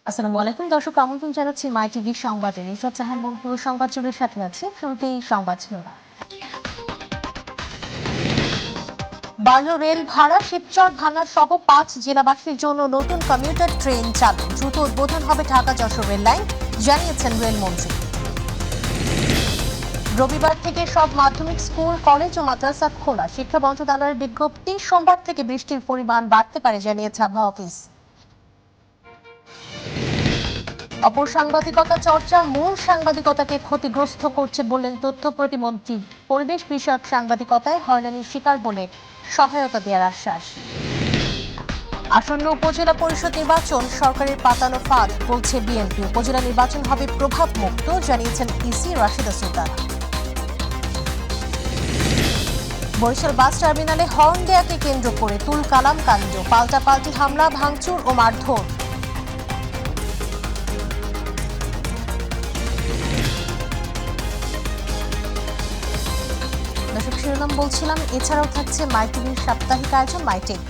আসসালামু আলাইকুম দর্শক, আমন্ত্রণ জানাচ্ছি মাই টিভির সংবাদে। রিসাত জাহান মন্টু সংবাদ জুড়ে সাথে আছে। শুরুতেই সংবাদ শিরোনাম। বাড়ল রেল ভাড়া, শিবচর ভাঙা সহ 5 জেলাবাসীর জন্য নতুন কমিউটার ট্রেন চালু। দ্রুত উদ্বোধন হবে ঢাকা যশোর রেল লাইন, জানিয়েছেন রেলমন্ত্রী। রবিবার থেকে সব মাধ্যমিক স্কুল, কলেজ ও মাদ্রাসা খোলা। শিক্ষা মন্ত্রণালয়ের বিজ্ঞপ্তি, সোমবার থেকে বৃষ্টির পরিমাণ বাড়তে পারে, জানিয়েছে আবহাওয়া অফিস। অপসাংবাদিকতা চর্চা মূল সাংবাদিকতাকে ক্ষতিগ্রস্ত করছে বললেন তথ্য প্রতিমন্ত্রী। পরিবেশ বিষয়ক সাংবাদিকতায় হয়রানির শিকার বলে সহায়তা দেওয়ার আশ্বাস। আসন্ন উপজেলা পরিষদ নির্বাচন সরকারের পাতানো ফাঁদ, বলছে বিএনপি। উপজেলা নির্বাচন হবে প্রভাব মুক্ত, জানিয়েছেন ইসি রাশিদা সুলতানা। বরিশাল বাস টার্মিনালে হর্ন দেয়াকে কেন্দ্র করে তুল কালাম কাণ্ড, পাল্টাপাল্টি হামলা, ভাঙচুর ও মারধর। দর্শক, শিরোনাম বলছিলাম, এছাড়াও থাকছে মাই টিভির সাপ্তাহিক আয়োজন মাইটেক।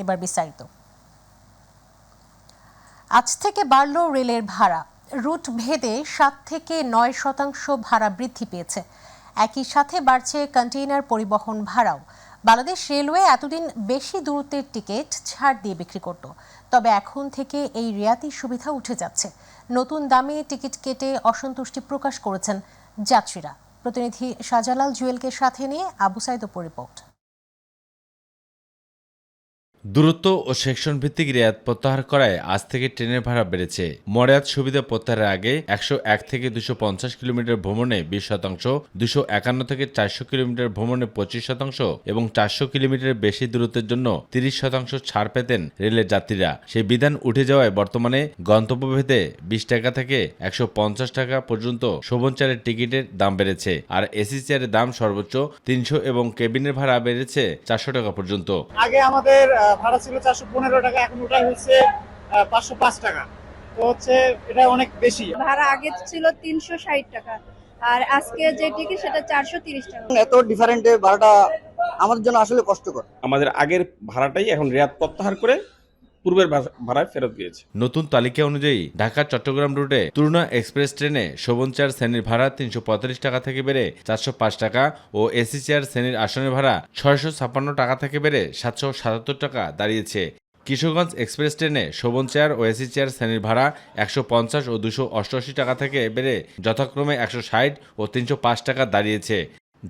এবার বিস্তারিত। আজ থেকে বাড়ল রেলের ভাড়া। রুট ভেদে 7 থেকে 9% ভাড়া বৃদ্ধি পেয়েছে। একই সাথে বাড়ছে কন্টেইনার পরিবহন ভাড়াও। বাংলাদেশ রেলওয়ে এতদিন বেশি দূরত্বের টিকিট ছাড় দিয়ে বিক্রি করত, তবে এখন থেকে এই রিয়াতি সুবিধা উঠে যাচ্ছে। নতুন দামে টিকিট কেটে অসন্তুষ্টি প্রকাশ করেছেন যাত্রীরা। প্রতিনিধি শাহজালাল জুয়েলকে সাথে নিয়ে আবু সাইদ রিপোর্ট। দূরত্ব ও সেকশন ভিত্তিক রেয়াত প্রত্যাহার করায় আজ থেকে ট্রেনের ভাড়া বেড়েছে। মর্যাদ সুবিধা প্রত্যাহারের আগে 101 থেকে 250 কিলোমিটার ভ্রমণে 20%, 251 থেকে 400 কিলোমিটার ভ্রমণে 25% এবং 400 কিলোমিটার বেশি দূরত্বের জন্য 30% ছাড় পেতেন রেলের যাত্রীরা। সেই বিধান উঠে যাওয়ায় বর্তমানে গন্তব্যভেদে 20 টাকা থেকে 150 টাকা পর্যন্ত শোভন চেয়ারের টিকিটের দাম বেড়েছে। আর এসি চেয়ারের দাম সর্বোচ্চ 300 এবং কেবিনের ভাড়া বেড়েছে 400 টাকা পর্যন্ত। আগে আমাদের ভাড়া ছিল 415 টাকা, এখন ওটাই হচ্ছে 505 টাকা। তো হচ্ছে এটা অনেক বেশি। ভাড়া আগে ছিল 360 টাকা, আর আজকে যে টিকিট সেটা 430 টাকা। এত ডিফারেন্টে ভাড়াটা আমাদের জন্য আসলে কষ্টকর। আমাদের আগের ভাড়াটাই এখন রেয়াত প্রত্যাহার করে পূর্বের ভাড়ায় ফেরত দিয়েছে। নতুন তালিকা অনুযায়ী ঢাকা চট্টগ্রাম রুটে তুলনা এক্সপ্রেস ট্রেনে শোভন চেয়ার শ্রেণীর ভাড়া 335 টাকা থেকে বেড়ে 405 টাকা ও এসি চেয়ার শ্রেণীর আসনের ভাড়া 656 টাকা থেকে বেড়ে 777 টাকা দাঁড়িয়েছে। কিশোরগঞ্জ এক্সপ্রেস ট্রেনে শোভন চেয়ার ও এসি চেয়ার শ্রেণীর ভাড়া 150 ও 288 টাকা থেকে বেড়ে যথাক্রমে 160 ও 305 টাকা দাঁড়িয়েছে।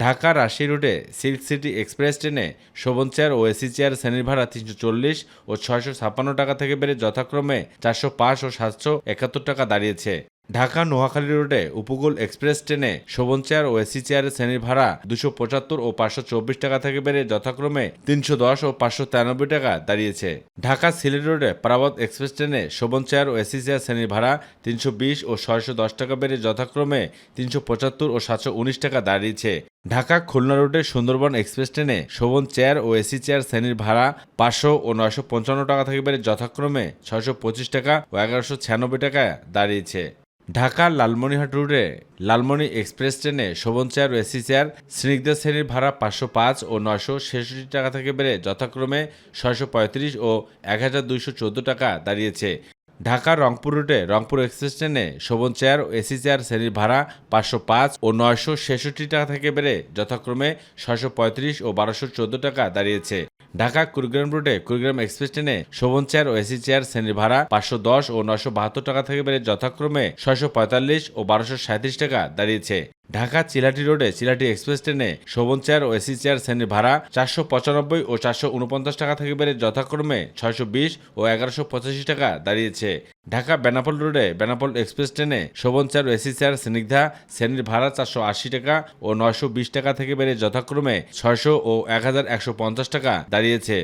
ঢাকা রাজশাহী রুটে সিল্ক সিটি এক্সপ্রেস ট্রেনে শোভন চেয়ার ও এসি চেয়ার শ্রেণীর ভাড়া 340 ও 656 টাকা থেকে বেড়ে যথাক্রমে 405 ও 771 টাকা দাঁড়িয়েছে। ঢাকা নোয়াখালী রুটে উপকূল এক্সপ্রেস ট্রেনে শোভন চেয়ার ও এসি চেয়ারের শ্রেণীর ভাড়া 275 ও 524 টাকা থেকে বেড়ে যথাক্রমে 310 ও 593 টাকা দাঁড়িয়েছে। ঢাকা সিলেট রোডে পারাবত এক্সপ্রেস ট্রেনে শোভন চেয়ার ও এসি চেয়ার শ্রেণীর ভাড়া 320 ও 610 টাকা বেড়ে যথাক্রমে 375 ও 719 টাকা দাঁড়িয়েছে। ঢাকা খুলনা রুটে সুন্দরবন এক্সপ্রেস ট্রেনে শোভন চেয়ার ও এসি চেয়ার শ্রেণীর ভাড়া 500 ও 955 টাকা থেকে বেড়ে যথাক্রমে 625 টাকা ও 1196 টাকা দাঁড়িয়েছে। ঢাকা লালমনিরহাট রুটে লালমনি এক্সপ্রেস ট্রেনে শোভন চেয়ার ও এসি চেয়ার স্নিগ্ধা শ্রেণীর ভাড়া 505 ও 966 টাকা থেকে বেড়ে যথাক্রমে 635 ও 1214 টাকা দাঁড়িয়েছে। ঢাকা রংপুর রুটে রংপুর এক্সপ্রেস ট্রেনে শোভন চেয়ার ও এসি চেয়ার শ্রেণীর ভাড়া 505 ও 966 টাকা থেকে বেড়ে যথাক্রমে 635 ও 1214 টাকা দাঁড়িয়েছে। ঢাকা কুড়িগ্রাম রুটে কুড়িগ্রাম এক্সপ্রেস ট্রেনে শোভন চেয়ার ও এসি চেয়ার শ্রেণীর ভাড়া 510 ও 972 টাকা থেকে বেড়ে যথাক্রমে 645 ও 1237 টাকা দাঁড়িয়েছে। ঢাকা চিলাটি রোডে চিলাটি এক্সপ্রেস ট্রেনে শোভন চেয়ার ও এসি চেয়ার শ্রেণীর ভাড়া 495 ও 449 টাকা থেকে বেড়ে যথাক্রমে 620 ও 1185 টাকা দাঁড়িয়েছে। ঢাকা বেনাপোল রোডে বেনাপোল এক্সপ্রেস ট্রেনে শোভন চেয়ার ও এসি চেয়ার স্নিগ্ধা শ্রেণীর ভাড়া 480 টাকা ও 920 টাকা থেকে বেড়ে যথাক্রমে 600 ও 1150 টাকা দাঁড়িয়েছে।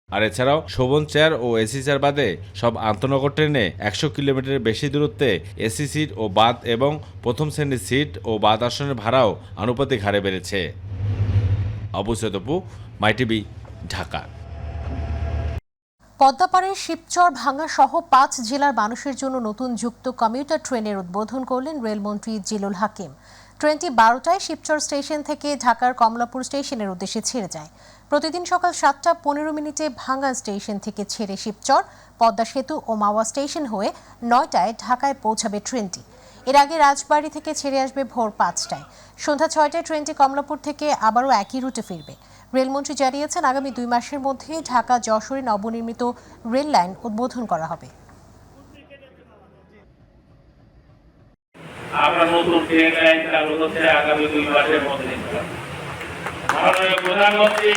আর এছাড়াও শোভন চেয়ার ও এসি চেয়ার বাদে সব আন্তনগর ট্রেনে 100 কিলোমিটারের বেশি দূরত্বে এসি সিট ও বাদ এবং প্রথম শ্রেণীর সিট ও বাদ আসনের ভাড়াও আনুপাতিক হারে বেড়েছে। আবু সাইদ, মাই টিভি, ঢাকা। পদ্মাপাড়ের শিবচর ভাঙা সহ 5 জেলার মানুষের জন্য নতুন যুক্ত কমিউটার ট্রেনের উদ্বোধন করলেন রেলমন্ত্রী জিলুল হাকিম। ট্রেনটি 12টায় শিবচর স্টেশন থেকে ঢাকার কমলাপুর স্টেশনের উদ্দেশ্যে ছেড়ে যায়। প্রতিদিন সকাল 7টা 15 মিনিটে ভাঙ্গা স্টেশন থেকে ছেড়ে শিবচর, পদ্মা সেতু ও মাওয়া স্টেশন হয়ে 9টায় ঢাকায় পৌঁছাবে ট্রেনটি। এর আগে রাজবাড়ী থেকে ছেড়ে আসবে ভোর 5টায়। সন্ধ্যা 6টায় ট্রেনটি কমলাপুর থেকে আবারও একই রুটে ফিরবে। রেলমন্ত্রী জানিয়েছেন, আগামী 2 মাসের মধ্যে ঢাকা যশোরে নবনির্মিত রেল লাইন উদ্বোধন করা হবে। আমরা নতুন ট্রেন লাইন চালু হচ্ছে আগামী 2 মাসের মধ্যে। মাননীয় প্রধানমন্ত্রী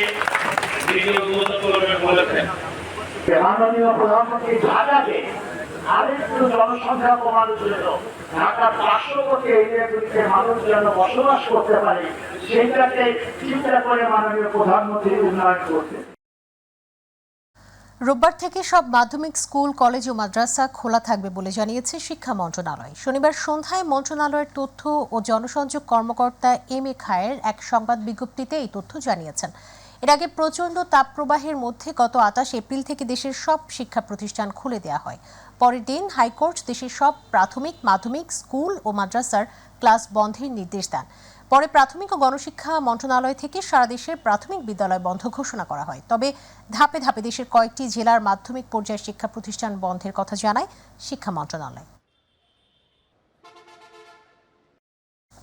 ভিডিও উদ্বোধন করবেন বলেছেন। মাননীয় প্রধানমন্ত্রী ঢাকাকে আরেকটু জনসংখ্যা কমানোর জন্য ঢাকার পার্শ্ববর্তী এরিয়াগুলিতে মানুষ যেন বসবাস করতে পারে সেইটাকে চিন্তা করে মাননীয় প্রধানমন্ত্রী উন্নয়ন করতে। রোববার থেকে সব মাধ্যমিক স্কুল, কলেজ ও মাদ্রাসা খোলা থাকবে বলে জানিয়েছে শিক্ষা মন্ত্রণালয়। শনিবার সন্ধ্যায় মন্ত্রণালয়ের তথ্য ও জনসংযোগ কর্মকর্তা এম.এ. খায়ের এক সংবাদ বিজ্ঞপ্তিতে এই তথ্য জানিয়েছেন। এর আগে প্রচণ্ড তাপপ্রবাহের মধ্যে গত 28 এপ্রিল থেকে দেশের সব শিক্ষা প্রতিষ্ঠান খুলে দেওয়া হয়। পরের দিন হাইকোর্ট দেশের সব প্রাথমিক, মাধ্যমিক স্কুল ও মাদ্রাসার ক্লাস বন্ধের নির্দেশ দেন। পরে প্রাথমিক ও গণশিক্ষা মন্ত্রণালয় থেকে সারা দেশের প্রাথমিক বিদ্যালয় বন্ধ ঘোষণা করা হয়। তবে ধাপে ধাপে দেশের কয়েকটি জেলার মাধ্যমিক পর্যায়ের শিক্ষা প্রতিষ্ঠান বন্ধের কথা জানায় শিক্ষা মন্ত্রণালয়।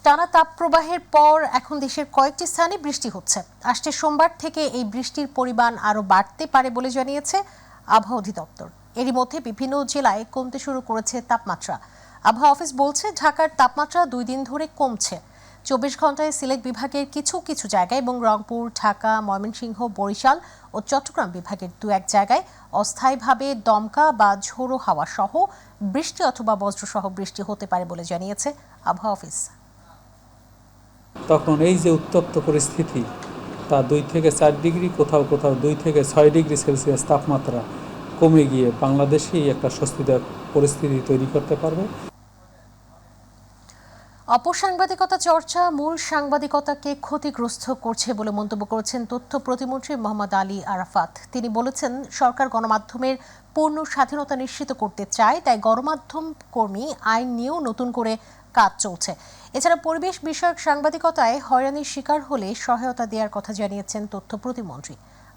টানা তাপপ্রবাহের পর এখন দেশের কয়েকটি স্থানে বৃষ্টি হচ্ছে। আসছে সোমবার থেকে এই বৃষ্টির পরিমাণ আরও বাড়তে পারে বলে জানিয়েছে আবহাওয়া অধিদপ্তর। এরই মধ্যে বিভিন্ন জেলায় কমতে শুরু করেছে তাপমাত্রা। আবহাওয়া অফিস বলছে, ঢাকার তাপমাত্রা 2 দিন ধরে কমছে। 24 ঘন্টায় সিলেট বিভাগের কিছু কিছু জায়গায় এবং রংপুর, ঢাকা, ময়মনসিংহ, বরিশাল ও চট্টগ্রাম বিভাগের 2-1 জায়গায় অস্থায়ীভাবে দমকা বা ঝোড়ো হাওয়া সহ বৃষ্টি অথবা বজ্রসহ বৃষ্টি হতে পারে বলে জানিয়েছে আবহাওয়া অফিস। তখন এই যে উত্তপ্ত পরিস্থিতি, তা 2 থেকে 4 ডিগ্রি, কোথাও কোথাও 2 থেকে 6 ডিগ্রি সেলসিয়াস তাপমাত্রা কমে গিয়ে বাংলাদেশেই একটা স্বস্তিদায়ক পরিস্থিতি তৈরি করতে পারবে। অপসাংবাদিকতা চর্চা মূল সাংবাদিকতাকে ক্ষতিগ্রস্ত করছে বলে মন্তব্য করেছেন তথ্য প্রতিমন্ত্রী মোহাম্মদ আলী আরাফাত। তিনি বলেছেন, সরকার গণমাধ্যমের পূর্ণ স্বাধীনতা নিশ্চিত করতে চায়, তাই গণমাধ্যম কর্মী আইন নিয়েও নতুন করে কাজ চলছে। এছাড়া পরিবেশ বিষয়ক সাংবাদিকতায় হয়রানির শিকার হলে সহায়তা দেওয়ার কথা জানিয়েছেন তথ্য প্রতিমন্ত্রী।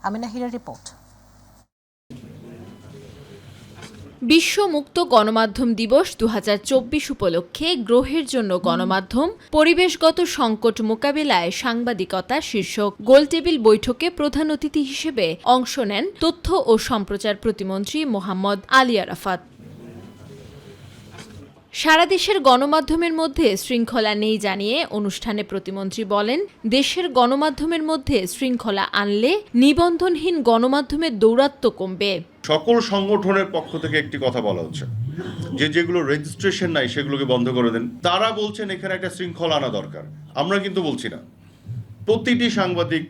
আমিনা হীরার রিপোর্ট। বিশ্ব মুক্ত গণমাধ্যম দিবস 2024 উপলক্ষে গ্রহের জন্য গণমাধ্যম, পরিবেশগত সংকট মোকাবিলায় সাংবাদিকতা শীর্ষক গোলটেবিল বৈঠকে প্রধান অতিথি হিসেবে অংশ নেন তথ্য ও সম্প্রচার প্রতিমন্ত্রী মোহাম্মদ আলী আরাফাত। সারা দেশের গণমাধ্যমের মধ্যে শৃঙ্খলা নেই জানিয়ে অনুষ্ঠানে প্রতিমন্ত্রী বলেন, দেশের গণমাধ্যমের মধ্যে শৃঙ্খলা আনলে নিবন্ধনহীন গণমাধ্যমের দৌরাত্ম্য কমবে। সকল সংগঠনের পক্ষ থেকে একটি কথা বলা হচ্ছে, যেগুলো রেজিস্ট্রেশন নাই সেগুলোকে বন্ধ করে দেন। তারা বলছেন এখানে একটা শৃঙ্খলা আনা দরকার, আমরা কিন্তু বলছি না। প্রতিটি সাংবাদিক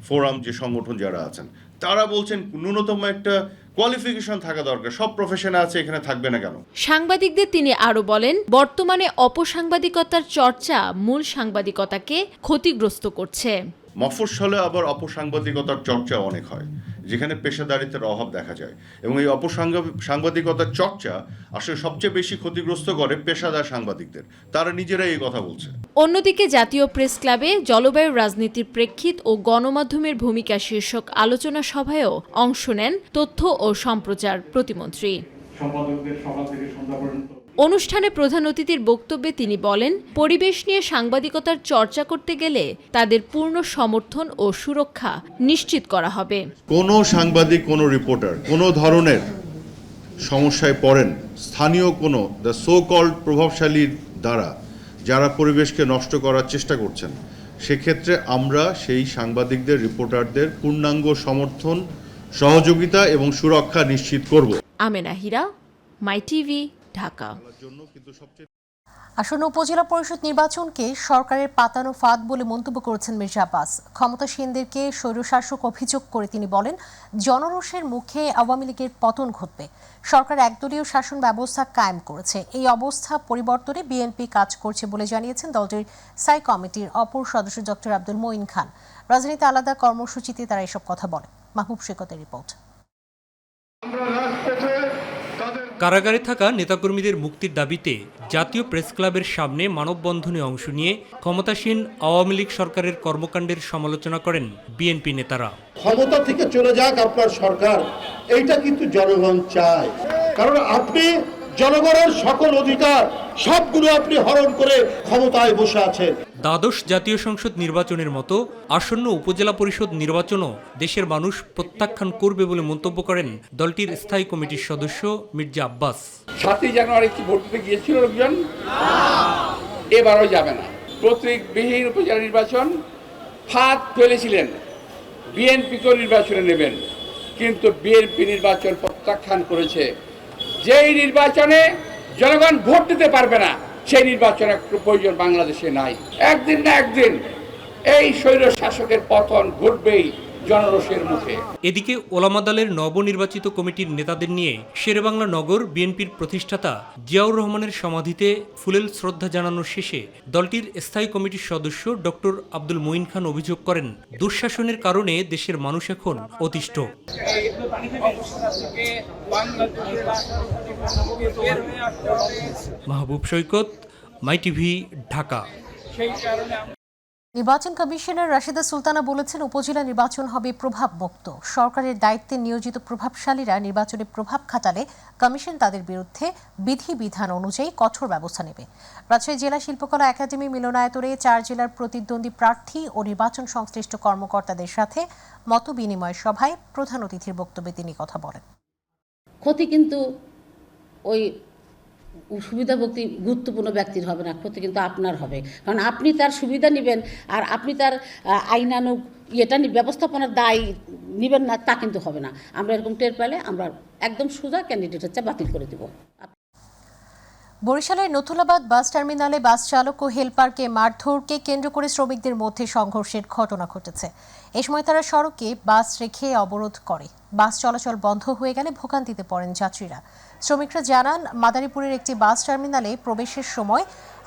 ফোরাম, যে সংগঠন যারা আছেন, তারা বলছেন ন্যূনতম একটা কোয়ালিফিকেশন থাকা দরকার। সব প্রফেশনে আছে, এখানে থাকবে না কেন? সাংবাদিকদের তিনি আরো বলেন, বর্তমানে অপসাংবাদিকতার চর্চা মূল সাংবাদিকতাকে ক্ষতিগ্রস্ত করছে। মফস্বলে আবার অপসাংবাদিকতার চর্চা অনেক হয়, যেখানে পেশাদারিত্বের অভাব দেখা যায়, এবং এই অপসাংবাদিকতার চর্চা আসলে সবচেয়ে বেশি ক্ষতিগ্রস্ত করে পেশাদার সাংবাদিকদের। তারা নিজেরাই এই কথা বলছে। অন্যদিকে জাতীয় প্রেস ক্লাবে জলবায়ু রাজনীতির প্রেক্ষিত ও গণমাধ্যমের ভূমিকা শীর্ষক আলোচনা সভায়ও অংশ নেন তথ্য ও সম্প্রচার প্রতিমন্ত্রী। অনুষ্ঠানে প্রধান অতিথির বক্তব্যে তিনি বলেন, পরিবেশ নিয়ে সাংবাদিকতার চর্চা করতে গেলে তাদের পূর্ণ সমর্থন ও সুরক্ষা নিশ্চিত করা হবে। কোনো সাংবাদিক, কোনো রিপোর্টার কোনো ধরনের সমস্যায় পড়েন, স্থানীয় কোনো দ্য সো কল্ড প্রভাবশালীর দ্বারা যারা পরিবেশকে নষ্ট করার চেষ্টা করছেন, সেক্ষেত্রে আমরা সেই সাংবাদিকদের, রিপোর্টারদের পূর্ণাঙ্গ সমর্থন, সহযোগিতা এবং সুরক্ষা নিশ্চিত করব। আমিনা হীরা, মাই টিভি, ঢাকা। আসন্ন উপজেলা পরিষদ নির্বাচনকে সরকারের পাতানো ফাঁদ বলে মন্তব্য করেছেন মির্জা আব্বাস। ক্ষমতাসীনদেরকে স্বৈরশাসক অভিযোগ করে তিনি বলেন, জনরোষের মুখে আওয়ামী লীগের পতন ঘটবে। সরকার একদলীয় শাসন ব্যবস্থা কায়েম করেছে, এই অবস্থা পরিবর্তনে বিএনপি কাজ করছে বলে জানিয়েছেন দলটির স্থায়ী কমিটির অপর সদস্য ডক্টর আব্দুল মঈন খান। রাজধানীতে আলাদা কর্মসূচিতে তারা এসব কথা বলেন। মাহবুব সৈকতের রিপোর্ট। কারাগারে থাকা নেতাকর্মীদের মুক্তির দাবিতে জাতীয় প্রেস ক্লাবের সামনে মানববন্ধনে অংশ নিয়ে ক্ষমতাসীন আওয়ামী লীগ সরকারের কর্মকাণ্ডের সমালোচনা করেন বিএনপি নেতারা। ক্ষমতা থেকে চলে যাক আপনার সরকার, এইটা কিন্তু জনগণ চায়, কারণ আপনি জনগণের সকল অধিকার সবগুলো আপনি হরণ করে ক্ষমতায় বসে আছেন। দ্বাদশ জাতীয় সংসদ নির্বাচনের মতো আসন্ন উপজেলা পরিষদ নির্বাচনও দেশের মানুষ প্রত্যাখ্যান করবে বলে মন্তব্য করেন দলটির স্থায়ী কমিটির সদস্য মির্জা আব্বাস। 7ই জানুয়ারি কি ভোট দিতে গিয়েছিল লোকজন? এবারও যাবে না। প্রতীকবিহীন উপজেলা নির্বাচন ফাঁদ ফেলেছিলেন, বিএনপিকেও নির্বাচনে নেবেন, কিন্তু বিএনপি নির্বাচন প্রত্যাখ্যান করেছে। যেই নির্বাচনে জনগণ ভোট দিতে পারবে না, সেই নির্বাচনের প্রয়োজন বাংলাদেশে নাই। একদিন না একদিন এই স্বৈর শাসকের পতন ঘটবেই জনরোষের মুখে। এদিকে ওলামা দলের নবনির্বাচিত কমিটির নেতাদের নিয়ে শেরেবাংলা নগর বিএনপির প্রতিষ্ঠাতা জিয়াউর রহমানের সমাধিতে ফুলেল শ্রদ্ধা জানানোর শেষে দলটির স্থায়ী কমিটির সদস্য ডক্টর আব্দুল মঈন খান অভিযোগ করেন, দুঃশাসনের কারণে দেশের মানুষ এখন অতিষ্ঠ। মাহবুব সৈকত, মাই টিভি, ঢাকা। নির্বাচন কমিশনার রাশেদা সুলতানা বলেছেন, উপজেলা নির্বাচন হবে প্রভাব মুক্ত। সরকারের দায়িত্বে নিয়োজিত প্রভাবশালীরা নির্বাচনে প্রভাব খাটালে কমিশন তাদের বিরুদ্ধে বিধিবিধান অনুযায়ী কঠোর ব্যবস্থা নেবে। রাজশাহী জেলা শিল্পকলা একাডেমি মিলনায়তনে 4 জেলার প্রতিদ্বন্দ্বী প্রার্থী ও নির্বাচন সংশ্লিষ্ট কর্মকর্তাদের সাথে মত বিনিময় সভায় প্রধান অতিথির বক্তব্যে তিনি কথা বলেন। ক্ষতি কিন্তু ওই সুবিধাভোগী গুরুত্বপূর্ণ ব্যক্তির হবে না, ক্ষতি কিন্তু আপনার হবে, কারণ আপনি তার সুবিধা নেবেন আর আপনি তার আইনানুগ ব্যবস্থাপনার দায় নেবেন না, তা কিন্তু হবে না। আমরা এরকম টের পেলে আমরা একদম সোজা ক্যান্ডিডেট হচ্ছে বাতিল করে দেব। বরিশালের নথুলাবাদ বাস টার্মিনালে বাস চালক ও হেলপারকে মারধরকে কেন্দ্র করে শ্রমিকদের মধ্যে সংঘর্ষের ঘটনা ঘটেছে। এ সময় তারা সড়কে বাস রেখে অবরোধ করে। বাস চলাচল বন্ধ হয়ে গেলে ভোগান্তিতে পড়েন যাত্রীরা। শ্রমিকরা জানান, মাদারীপুরের একটি বাস টার্মিনালে প্রবেশের সময়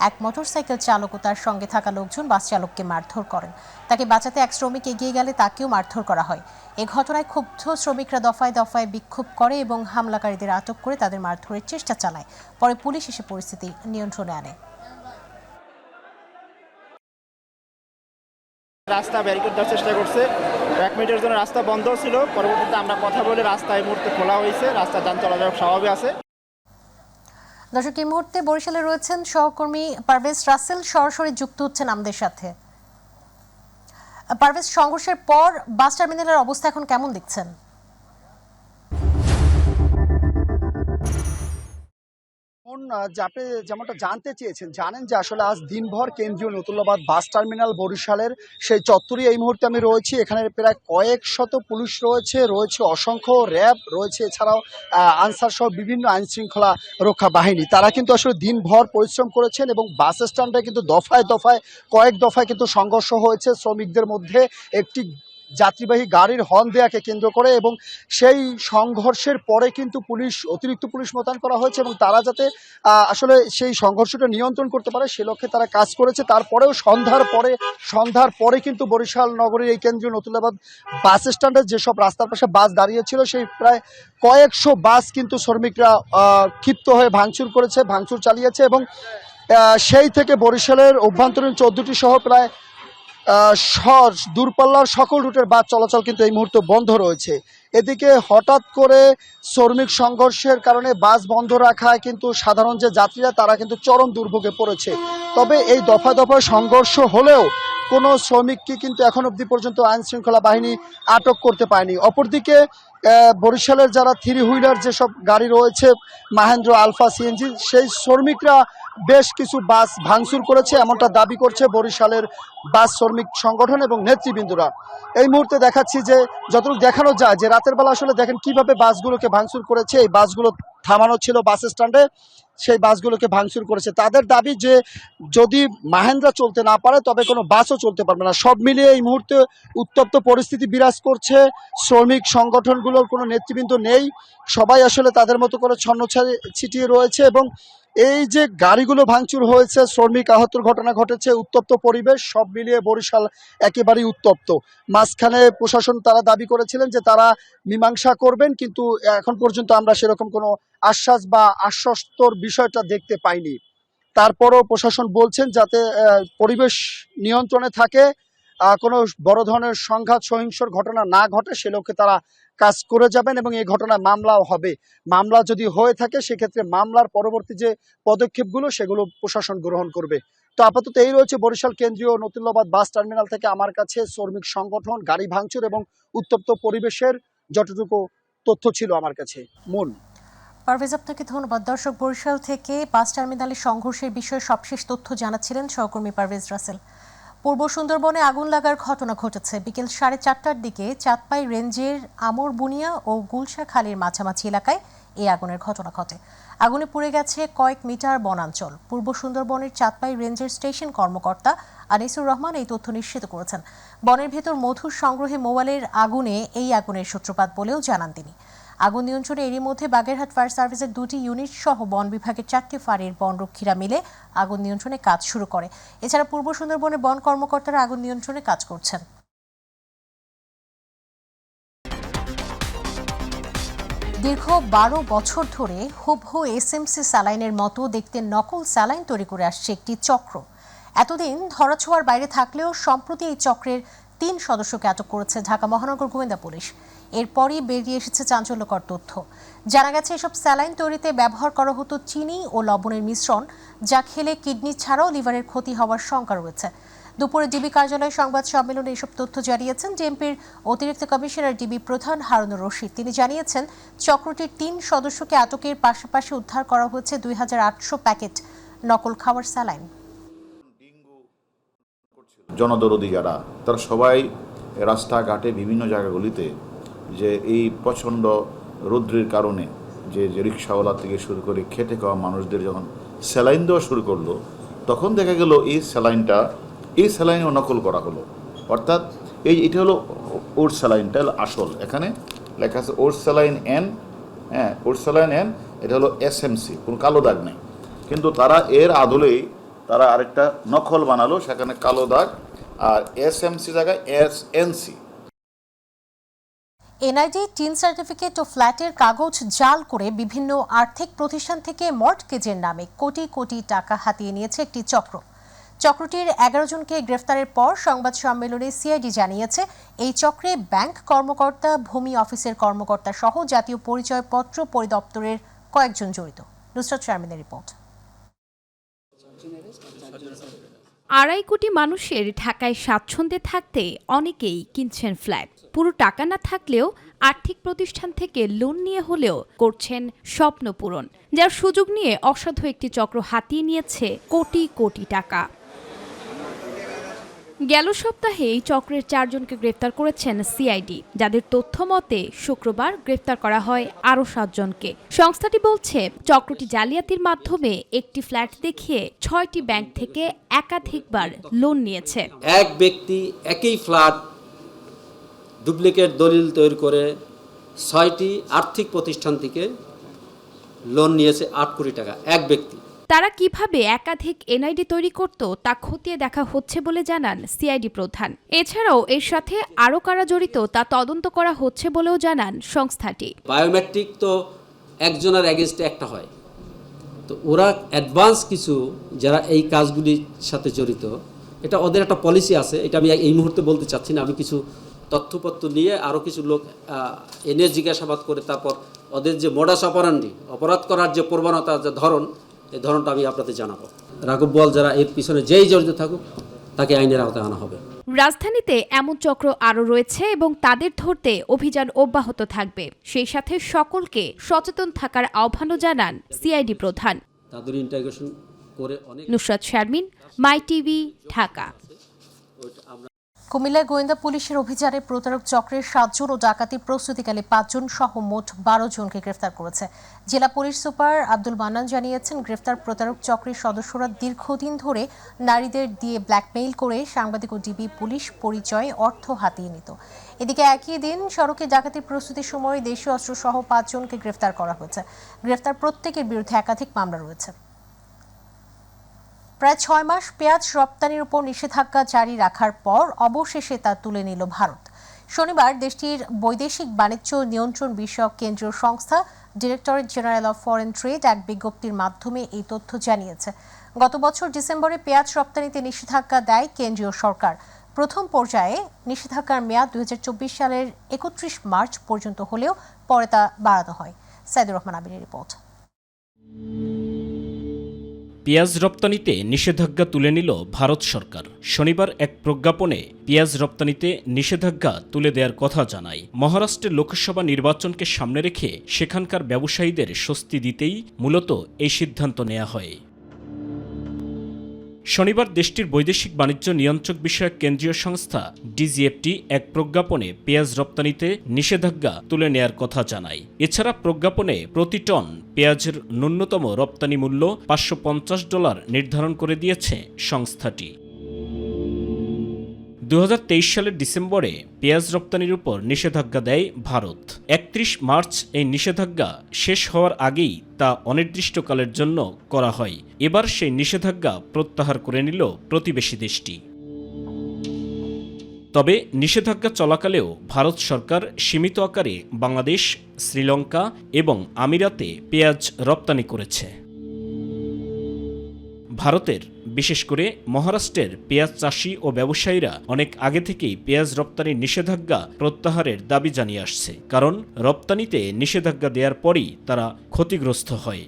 এক মোটরসাইকেল চালক ও তার সঙ্গে থাকা লোকজন বাস চালককে মারধর করেন। তাকে বাঁচাতে এক শ্রমিক এগিয়ে গেলে তাকেও মারধর করা হয়। এ ঘটনায় ক্ষুব্ধ শ্রমিকরা দফায় দফায় বিক্ষোভ করে এবং হামলাকারীদের আটক করে তাদের মারধরের চেষ্টা চালায়। পরে পুলিশ এসে পরিস্থিতি নিয়ন্ত্রণে আনে। রাস্তা ব্যারিকেড দেওয়ার চেষ্টা করছে, 1 মিনিটের জন্য রাস্তা বন্ধ ছিল। পরবর্তীতে আমরা কথা বলে রাস্তা এই মুহূর্তে খোলা হয়েছে, রাস্তা যান চলাচল স্বাভাবিক আছে। দর্শক, এই মুহূর্তে বরিশালে রয়েছেন সহকর্মী পারভেজ রাসেল, সরাসরি যুক্ত হচ্ছেন আমাদের সাথে। পারভেজ, সংঘর্ষের পর বাস টার্মিনালের অবস্থা এখন কেমন দেখছেন? আপনি যেমনটা জানতে চেয়েছেন, জানেন যে আসলে আজ দিনভর কেন্দ্রীয় নতুলাবাদ বাস টার্মিনাল বরিশালের সেই চত্বরে এই মুহূর্তে আমি রয়েছি। এখানে প্রায় কয়েক শত পুলিশ রয়েছে অসংখ্য র্যাব রয়েছে, এছাড়াও আনসার সহ বিভিন্ন আইন শৃঙ্খলা রক্ষা বাহিনী। তারা কিন্তু আসলে দিনভর পরিশ্রম করেছেন এবং বাস স্ট্যান্ডে কিন্তু কয়েক দফায় কিন্তু সংঘর্ষ হয়েছে শ্রমিকদের মধ্যে একটি যাত্রীবাহী গাড়ির হর্ন দেয়াকে কেন্দ্র করে, এবং সেই সংঘর্ষের পরে কিন্তু অতিরিক্ত পুলিশ মোতায়েন করা হয়েছে এবং তারা যাতে আসলে সেই সংঘর্ষটা নিয়ন্ত্রণ করতে পারে সে লক্ষ্যে তারা কাজ করেছে। তারপরেও সন্ধ্যার পরে কিন্তু বরিশাল নগরীর এই কেন্দ্রীয় নতুলাবাদ বাস স্ট্যান্ডে যেসব রাস্তার পাশে বাস দাঁড়িয়েছিল সেই প্রায় কয়েকশো বাস কিন্তু শ্রমিকরা ক্ষিপ্ত হয়ে ভাঙচুর চালিয়েছে এবং সেই থেকে বরিশালের অভ্যন্তরীণ 14টি সহ প্রায় দূরপাল্লার সকল রুটের বাস চলাচল কিন্তু এই মুহূর্তে বন্ধ রয়েছে। এদিকে হঠাৎ করে শ্রমিক সংঘর্ষের কারণে বাস বন্ধ রাখায় কিন্তু সাধারণ যে যাত্রীরা তারা কিন্তু চরম দুর্ভোগে পড়েছে। তবে এই দফায় দফায় সংঘর্ষ হলেও কোনো শ্রমিককে কিন্তু এখন অবধি পর্যন্ত আইন শৃঙ্খলা বাহিনী আটক করতে পারেনি। অপরদিকে বরিশালের যারা 3 হুইলার যেসব গাড়ি রয়েছে, মাহেন্দ্র, আলফা, সিএনজি, সেই শ্রমিকরা বেশ কিছু বাস ভাঙচুর করেছে, এমনটা দাবি করছে বরিশালের বাস শ্রমিক সংগঠন এবং নেতৃবৃন্দরা। এই মুহূর্তে দেখাচ্ছি যে যতটুকু দেখানো যায় যে রাতের বেলা আসলে দেখেন কিভাবে বাসগুলোকে ভাঙচুর করেছে। এই বাসগুলো থামানো ছিল বাস স্ট্যান্ডে, সেই বাসগুলোকে ভাঙচুর করেছে। তাদের দাবি যে যদি মাহেন্দ্রা চলতে না পারে তবে কোনো বাসও চলতে পারবে না। সব মিলিয়ে এই মুহূর্তে উত্তপ্ত পরিস্থিতি বিরাজ করছে। শ্রমিক সংগঠনগুলোর কোনো নেতৃবৃন্দ নেই, সবাই আসলে তাদের মতো করে ছন্ন ছিটিয়ে রয়েছে এবং এই যে গাড়িগুলো ভাঙচুর হয়েছে, শ্রমিক আহতর ঘটনা ঘটেছে, উত্তপ্ত পরিবেশ, সব মিলিয়ে বরিশাল একেবারেই উত্তপ্ত। মাঝখানে প্রশাসন তারা দাবি করেছিলেন যে তারা মীমাংসা করবেন, কিন্তু এখন পর্যন্ত আমরা সেরকম কোনো আশ্বাস বা আশ্বস্তর বিষয়টা দেখতে পাইনি। তারপরও প্রশাসন বলছেন যাতে পরিবেশ নিয়ন্ত্রণে থাকে, কোনো বড় ধরনের সংঘাত সহিংসর ঘটনা না ঘটে সে লক্ষ্যে তারা কাজ করে যাবেন এবং এই ঘটনায় মামলাও হবে। মামলা যদি হয়ে থাকে সেক্ষেত্রে মামলার পরবর্তী যে পদক্ষেপগুলো সেগুলো প্রশাসন গ্রহণ করবে। তো আপাতত এই রয়েছে বরিশাল কেন্দ্রীয় নতুল্লাবাদ বাস টার্মিনাল থেকে আমার কাছে শ্রমিক সংগঠন, গাড়ি ভাঙচুর এবং উত্তপ্ত পরিবেশের যতটুকু তথ্য ছিল আমার কাছে। মন পারভেজ, আপনাকে ধন্যবাদ। দর্শক, বরিশাল থেকে বাস টার্মিনালে সংঘর্ষের বিষয়ে সবশেষ তথ্য জানাচ্ছিলেন সহকর্মী পারভেজ রাসেল। পূর্ব সুন্দরবনে আগুন লাগার ঘটনা ঘটেছে বিকেল 4:30টার দিকে। চাঁদপাই রেঞ্জের আমরবুনিয়া ও গুলশাখালীর মাঝামাঝি এলাকায় এই আগুনের ঘটনা ঘটে। আগুনে পুড়ে গেছে কয়েক মিটার বনাঞ্চল। পূর্ব সুন্দরবনের চাঁদপাই রেঞ্জের স্টেশন কর্মকর্তা আনিসুর রহমান এই তথ্য নিশ্চিত করেছেন। বনের ভেতর মধুর সংগ্রহে মোবাইলের আগুনে এই আগুনের সূত্রপাত বলেও জানান তিনি। আগুন নিয়ন্ত্রণে এরই মধ্যে বাগেরহাট ফায়ার সার্ভিসের 2টি ইউনিট সহ বন বিভাগের 4টি ফাঁড়ির বনরক্ষীরা মিলে আগুন নিয়ন্ত্রণে কাজ শুরু করে। এছাড়া পূর্ব সুন্দরবনের বন কর্মকর্তারা আগুন নিয়ন্ত্রণে কাজ করছেন। দীর্ঘ 12 বছর ধরে হুবহু এসএমসি স্যালাইনের মতো দেখতে নকল স্যালাইন তৈরি করে আসছে একটি চক্র। এতদিন ধরাছোঁয়ার বাইরে থাকলেও সম্প্রতি এই চক্রের 3 সদস্যকে আটক করেছে ঢাকা মহানগর গোয়েন্দা পুলিশ। এরপরই বেরিয়ে এসেছে চাঞ্চল্যকর তথ্য। জানা গেছে এসব স্যালাইন তৈরিতে ব্যবহার করা হতো চিনি ও লবণের মিশ্রণ, যা খেলে কিডনি ছাড়াও লিভারের ক্ষতি হওয়ার শঙ্কা রয়েছে। দুপুরে ডিবি কার্যালয়ে সংবাদ সম্মেলনে এসব তথ্য জানিয়েছেন ডিএমপির অতিরিক্ত কমিশনার ডিবি প্রধান হারুনুর রশিদ। তিনি জানিয়েছেন চক্রটির 3 সদস্যকে আটকের পাশাপাশি উদ্ধার করা হয়েছে 2800 প্যাকেট নকল খাবার স্যালাইন। জনদরদি যারা তারা সবাই রাস্তাঘাটে বিভিন্ন জায়গাগুলিতে যে এই প্রচণ্ড রৌদ্রের কারণে যে রিক্সাওয়ালা থেকে শুরু করে খেটে খাওয়া মানুষদের যখন স্যালাইন দেওয়া শুরু করলো, তখন দেখা গেল এই স্যালাইনও নকল করা হলো। অর্থাৎ এটা হলো ওর স্যালাইনটা হলো আসল, এখানে লেখা আছে ওর স্যালাইন এন, ওর স্যালাইন এন, এটা হলো এসএমসি, কোনো কালো দাগ নেই। কিন্তু তারা এর আদলেই তারা আরেকটা নকল বানালো, সেখানে কালো দাগ, আর এসএমসি জায়গায় এসএনসি। এনআইডি, টিন সার্টিফিকেট ও ফ্ল্যাটের কাগজ জাল করে বিভিন্ন আর্থিক প্রতিষ্ঠান থেকে মর্টগেজের নামে কোটি কোটি টাকা হাতিয়ে নিয়েছে একটি চক্র। চক্রটির 11 জনকে গ্রেফতারের পর সংবাদ সম্মেলনে সিআইডি জানিয়েছে এই চক্রে ব্যাংক কর্মকর্তা, ভূমি অফিসের কর্মকর্তা সহ জাতীয় পরিচয়পত্র পরিদপ্তরের কয়েকজন জড়িত। নুসরাত শারমিনের রিপোর্ট। 2.5 কোটি মানুষের ঢাকায় স্বাচ্ছন্দ্যে থাকতে অনেকেই কিনছেন ফ্ল্যাট। পুরো টাকা না থাকলেও আর্থিক প্রতিষ্ঠান থেকে লোন নিয়ে হলেও করছেন স্বপ্ন পূরণ, যার সুযোগ নিয়ে অসাধু একটি চক্র হাতিয়ে নিয়েছে কোটি কোটি টাকা। গেল সপ্তাহে এই চক্রের 4 জনকে গ্রেফতার করেছেন সিআইডি, যাদের তথ্য মতে শুক্রবার গ্রেফতার করা হয় আরও 7 জনকে। সংস্থাটি বলছে চক্রটি জালিয়াতির মাধ্যমে একটি ফ্ল্যাট দেখিয়ে 6টি ব্যাংক থেকে একাধিকবার লোন নিয়েছে। এক ব্যক্তি একই ফ্ল্যাট ডুপ্লিকেট দলিল তৈরি করে 6টি আর্থিক প্রতিষ্ঠান থেকে লোন নিয়েছে 8 কোটি টাকা এক ব্যক্তি। তারা কিভাবে একাধিক এনআইডি তৈরি করত তা খতিয়ে দেখা হচ্ছে বলে জানান সিআইডি প্রধান। এছাড়াও এর সাথে আরও কারা জড়িত তা তদন্ত করা হচ্ছে বলেও জানান সংস্থাটি। বায়োমেট্রিক তো একজনের এগেইনস্টে একটা হয়, তো ওরা অ্যাডভান্স কিছু যারা এই কাজগুলির সাথে জড়িত, এটা ওদের একটা পলিসি আছে, এটা আমি এই মুহূর্তে বলতে চাচ্ছি না। আমি কিছু তথ্যপত্র নিয়ে আরও কিছু লোক এনে জিজ্ঞাসাবাদ করে তারপর ওদের যে মোডাস অপারেন্ডি, অপরাধ করার যে প্রবণতা, যে ধরন, এই ধরনটা আমি আপনাদের জানাবো। রাঘব বল যারা এর পিছনে যেই জড়িত থাকুক তাকে আইনের আওতায় আনা হবে। রাজধানীতে এমন চক্র আরও রয়েছে এবং তাদের ধরতে অভিযান অব্যাহত থাকবে। সেই সাথে সকলকে সচেতন থাকার আহ্বানও জানান সিআইডি প্রধান। তাদের ইন্টাগ্রেশন করে অনেক। নুসরাত শারমিন, মাই টিভি, ঢাকা। কুমিল্লায় গোয়েন্দা পুলিশের অভিযানে প্রতারক চক্রের 7 জন ও ডাকাতির প্রস্তুতিকালে 5 জন সহ মোট 12 জনকে গ্রেফতার করেছে। জেলা পুলিশ সুপার আব্দুল মান্নান জানিয়েছেন, গ্রেফতার প্রতারক চক্রের সদস্যরা দীর্ঘদিন ধরে নারীদের দিয়ে ব্ল্যাকমেইল করে সাংবাদিক ও ডিবি পুলিশ পরিচয়ে অর্থ হাতিয়ে নিত। এদিকে একই দিন সড়কে ডাকাতির প্রস্তুতির সময় দেশীয় অস্ত্রসহ 5 জনকে গ্রেফতার করা হয়েছে। গ্রেফতার প্রত্যেকের বিরুদ্ধে একাধিক মামলা রয়েছে। প্রায় 6 মাস পেঁয়াজ রপ্তানির উপর নিষেধাজ্ঞা জারি রাখার পর অবশেষে তা তুলে নিল ভারত। শনিবার দেশটির বৈদেশিক বাণিজ্য নিয়ন্ত্রণ বিষয়ক কেন্দ্রীয় সংস্থা directorate general of foreign trade এক বিজ্ঞপ্তির মাধ্যমে এই তথ্য জানিয়েছে। গত বছর ডিসেম্বরে পেঁয়াজ রপ্তানিতে নিষেধাজ্ঞা দেয় কেন্দ্রীয় সরকার। প্রথম পর্যায়ে নিষেধাজ্ঞার মেয়াদ 2024 সালের 31 মার্চ পর্যন্ত হলেও পরে তা বাড়ানো হয়। সাইদুর রহমান আবিরের রিপোর্ট। পেঁয়াজ রপ্তানিতে নিষেধাজ্ঞা তুলে নিল ভারত সরকার। শনিবার এক প্রজ্ঞাপনে পেঁয়াজ রপ্তানিতে নিষেধাজ্ঞা তুলে দেওয়ার কথা জানায়। মহারাষ্ট্রের লোকসভা নির্বাচনকে সামনে রেখে সেখানকার ব্যবসায়ীদের স্বস্তি দিতেই মূলত এই সিদ্ধান্ত নেওয়া হয়। শনিবার দেশটির বৈদেশিক বাণিজ্য নিয়ন্ত্রক বিষয়ক কেন্দ্রীয় সংস্থা ডিজিএফটি এক প্রজ্ঞাপনে পেঁয়াজ রপ্তানিতে নিষেধাজ্ঞা তুলে নেয়ার কথা জানায়। এছাড়া প্রজ্ঞাপনে প্রতি টন পেঁয়াজের ন্যূনতম রপ্তানি মূল্য $550 নির্ধারণ করে দিয়েছে সংস্থাটি। 2023 সালের ডিসেম্বরে পেঁয়াজ রপ্তানির উপর নিষেধাজ্ঞা দেয় ভারত। 31 মার্চ এই নিষেধাজ্ঞা শেষ হওয়ার আগেই তা অনির্দিষ্টকালের জন্য করা হয়। এবার সেই নিষেধাজ্ঞা প্রত্যাহার করে নিল প্রতিবেশী দেশটি। তবে নিষেধাজ্ঞা চলাকালেও ভারত সরকার সীমিত আকারে বাংলাদেশ, শ্রীলঙ্কা এবং আমিরাতে পেঁয়াজ রপ্তানি করেছে। ভারতের বিশেষ করে মহারাষ্ট্রের পেঁয়াজ চাষি ও ব্যবসায়ীরা অনেক আগে থেকেই পেঁয়াজ রপ্তানির নিষেধাজ্ঞা প্রত্যাহারের দাবি জানিয়ে আসছে, কারণ রপ্তানিতে নিষেধাজ্ঞা দেওয়ার পরই তারা ক্ষতিগ্রস্ত হয়।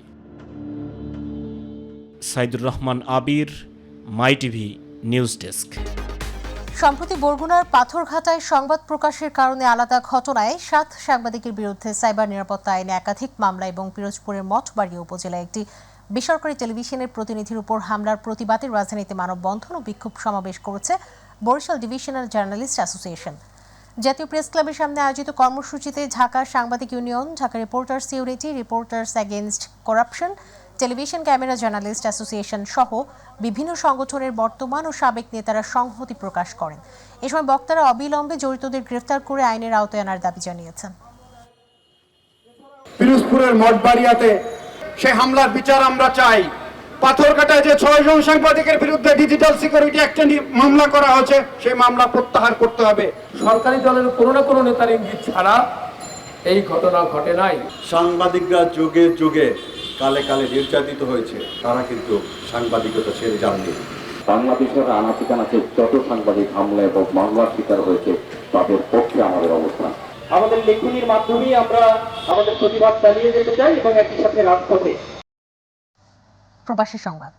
সাইদুর রহমান আবির, মাই টিভি নিউজ ডেস্ক। সম্প্রতি বরগুনার পাথরঘাটায় সংবাদ প্রকাশের কারণে আলাদা ঘটনায় 7 সাংবাদিকের বিরুদ্ধে সাইবার নিরাপত্তা আইনে একাধিক মামলা এবং পিরোজপুরের মঠবাড়িয়া উপজেলায় একটি বেসরকারি টেলিভিশনের প্রতিনিধির উপর হামলার প্রতিবাদে রাজধানীতে মানববন্ধন ও বিক্ষোভ সমাবেশ করেছে বরিশাল ডিভিশনাল জার্নালিস্ট অ্যাসোসিয়েশন। জাতীয় প্রেস ক্লাবের সামনে আয়োজিত কর্মসূচিতে ঢাকা সাংবাদিক union, Dhaka reporters unity, reporters against corruption, television camera journalist association সহ বিভিন্ন সংগঠনের বর্তমান ও সাবেক নেতারা সংহতি প্রকাশ করেন। এ সময় বক্তারা অবিলম্বে জড়িতদের গ্রেফতার করে আইনের আওতায় আনার দাবি জানিয়েছেন। পিরোজপুরের মঠবাড়িয়াতে সেই হামলার বিচার আমরা চাই। পাথরঘাটায় যে 6 জন সাংবাদিকের বিরুদ্ধে ডিজিটাল সিকিউরিটি অ্যাক্টে মামলা করা হয়েছে, সেই মামলা প্রত্যাহার করতে হবে। সরকারি দলের কোনো না কোনো নেতার ইঙ্গিত ছাড়া এই ঘটনা ঘটে নাই। সাংবাদিকরা যুগে যুগে কালে কালে নির্যাতিত হয়েছে, তারা কিন্তু সাংবাদিকতা ছেড়ে যাননি। বাংলাদেশের আনাচে কানাচে যত সাংবাদিক হামলা এবং মামলার শিকার হয়েছে তাদের পক্ষে আমাদের অবস্থান। আমাদের লেখনীর মাধ্যমে আমরা আমাদের প্রতিবাদ চালিয়ে যেতে চাই এবং একই সাথে রাজপথে। প্রবাসী সংবাদ।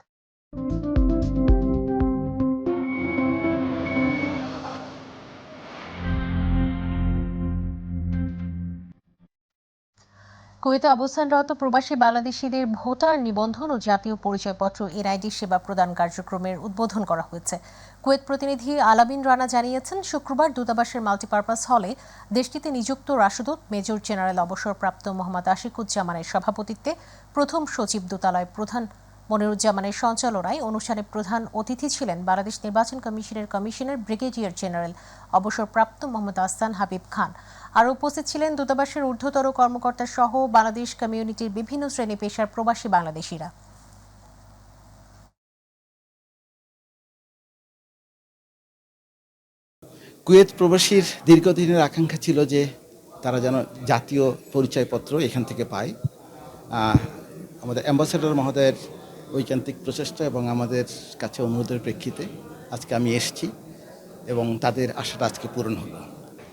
কুয়েতে অবস্থানরত প্রবাসী বাংলাদেশিদের ভোটার নিবন্ধন ও জাতীয় পরিচয়পত্র এনআইডি সেবা প্রদান কার্যক্রমের উদ্বোধন করা হয়েছে। কুয়েত প্রতিনিধি আলাবিন রানা জানিয়েছেন, শুক্রবার দূতাবাসের মাল্টিপারপাস হলে দেশটিতে নিযুক্ত রাষ্ট্রদূত মেজর জেনারেল অবসরপ্রাপ্ত মোহাম্মদ আশিকুজ্জামানের সভাপতিত্বে প্রথম সচিব দূতালয় প্রধান মনিরুজ্জামানের সঞ্চালনায় অনুষ্ঠানে প্রধান অতিথি ছিলেন বাংলাদেশ নির্বাচন কমিশনের কমিশনার ব্রিগেডিয়ার জেনারেল অবসরপ্রাপ্ত মোহাম্মদ আহসান হাবিব খান। আরও উপস্থিত ছিলেন দূতাবাসের ঊর্ধ্বতর কর্মকর্তা সহ বাংলাদেশ কমিউনিটির বিভিন্ন শ্রেণী পেশার প্রবাসী বাংলাদেশিরা। কুয়েত প্রবাসীর দীর্ঘদিনের আকাঙ্ক্ষা ছিল যে তারা যেন জাতীয় পরিচয়পত্র এখান থেকে পায়। আমাদের অ্যাম্বাসেডর মহোদয়ের ঐকান্তিক প্রচেষ্টা এবং আমাদের কাছে অনুরোধের প্রেক্ষিতে আজকে আমি এসেছি এবং তাদের আশাটা আজকে পূরণ হলো।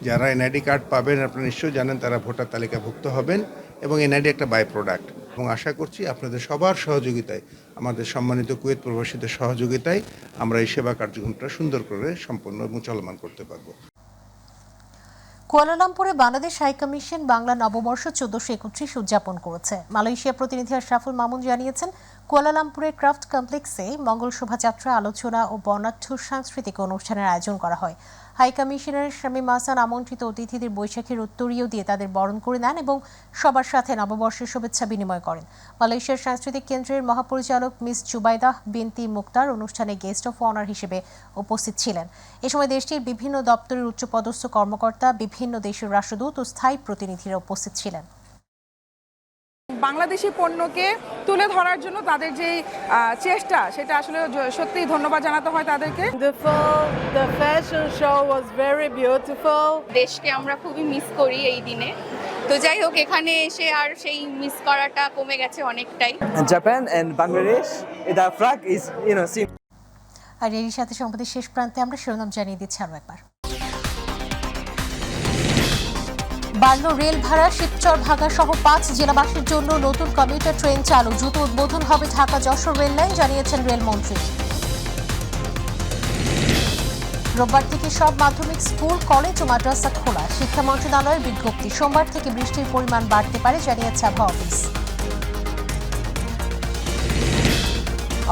যারা এনআইডি কার্ড পাবেন আপনারা নিশ্চয়ই জানেন, তারা ভোটার তালিকাভুক্ত হবেন এবং এনআইডি একটা বাই প্রোডাক্ট। এবং আশা করছি আপনাদের সবার সহযোগিতায়, আমাদের সম্মানিত কুয়েত প্রবাসীদের সহযোগিতায় আমরা এই সেবা কার্যক্রমটা সুন্দর করে সম্পন্ন এবং চলমান করতে পারবো। কুয়ালালামপুরে বাংলাদেশ হাইকমিশন বাংলা নববর্ষ 1431 উদযাপন করেছে। মালয়েশিয়া প্রতিনিধি আশরাফুল মামুন জানিয়েছেন, কুয়ালালামপুরের ক্রাফট কমপ্লেক্সে মঙ্গল শোভাযাত্রা, আলোচনা ও বর্ণাঢ্য সাংস্কৃতিক অনুষ্ঠানের আয়োজন করা হয়। হাইকমিশনার শামীম আহসান আমন্ত্রিত অতিথিদের বৈশাখীর উত্তরীয় দিয়ে তাদের বরণ করে নেন এবং সবার সাথে নববর্ষের শুভেচ্ছা বিনিময় করেন। মালয়েশিয়ার সাংস্কৃতিক কেন্দ্রের মহাপরিচালক মিস জুবাইদাহ বিনতি মুক্তার অনুষ্ঠানে গেস্ট অফ অনার হিসেবে উপস্থিত ছিলেন। এ সময় দেশটির বিভিন্ন দপ্তরের উচ্চপদস্থ কর্মকর্তা, বিভিন্ন দেশের রাষ্ট্রদূত ও স্থায়ী প্রতিনিধিরা উপস্থিত ছিলেন। বাংলাদেশি পণ্যকে তুলে ধরার জন্য তাদের যে চেষ্টা, সেটা আসলে সত্যিই ধন্যবাদ জানাতে হয় তাদেরকে। The fashion show was very beautiful. দেশকে আমরা খুবই মিস করি এই দিনে, তো যাই হোক এখানে এসে আর সেই মিস করাটা কমে গেছে অনেকটাই। Japan and Bangladesh, the flag is আর এর সাথে সম্প্রতি শেষ প্রান্তে আমরা শিরোনাম জানিয়ে দিচ্ছি আরও একবার। বাড়ল রেল ভাড়া, শিবচর ভাগা সহ 5 জেলাবাসীর জন্য নতুন কমিউটার ট্রেন চালু, দ্রুত উদ্বোধন হবে ঢাকা যশোর রেল লাইন, জানিয়েছেন রেলমন্ত্রী। রোববার থেকে সব মাধ্যমিক স্কুল, কলেজ ও মাদ্রাসা খোলা, শিক্ষা মন্ত্রণালয়ের বিজ্ঞপ্তি। সোমবার থেকে বৃষ্টির পরিমাণ বাড়তে পারে, জানিয়েছে আবহাওয়া অফিস।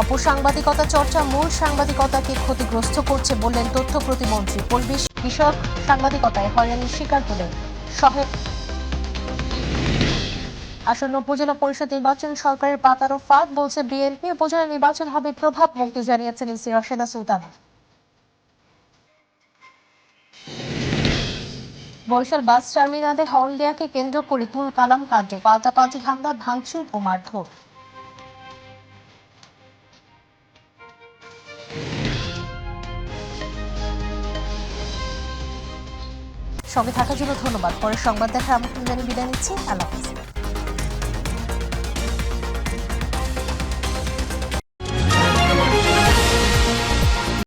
অপসাংবাদিকতা চর্চা মূল সাংবাদিকতাকে ক্ষতিগ্রস্ত করছে বললেন তথ্য প্রতিমন্ত্রী। পরিবেশ বিষয়ক সাংবাদিকতায় হয়রানির শিকার হলেন আসন্ন উপজেলা পরিষদ নির্বাচন সরকারের পাতানো ফাঁদ, বলছে বিএনপি। উপজেলা নির্বাচন হবে প্রভাব মুক্ত, জানিয়েছেন এসি রাশেদা সুলতানা। বরিশাল বাস টার্মিনালে হলদিয়াকে কেন্দ্র করে তুলকালাম কাণ্ড, পাল্টাপাল্টি হামলা, ভাঙচুর ও মারধর। সঙ্গে থাকার জন্য ধন্যবাদ। পরে সংবাদ দেখার আমন্ত্রণ জানিয়ে বিদায় নিচ্ছি। আল্লাহ হাফেজ।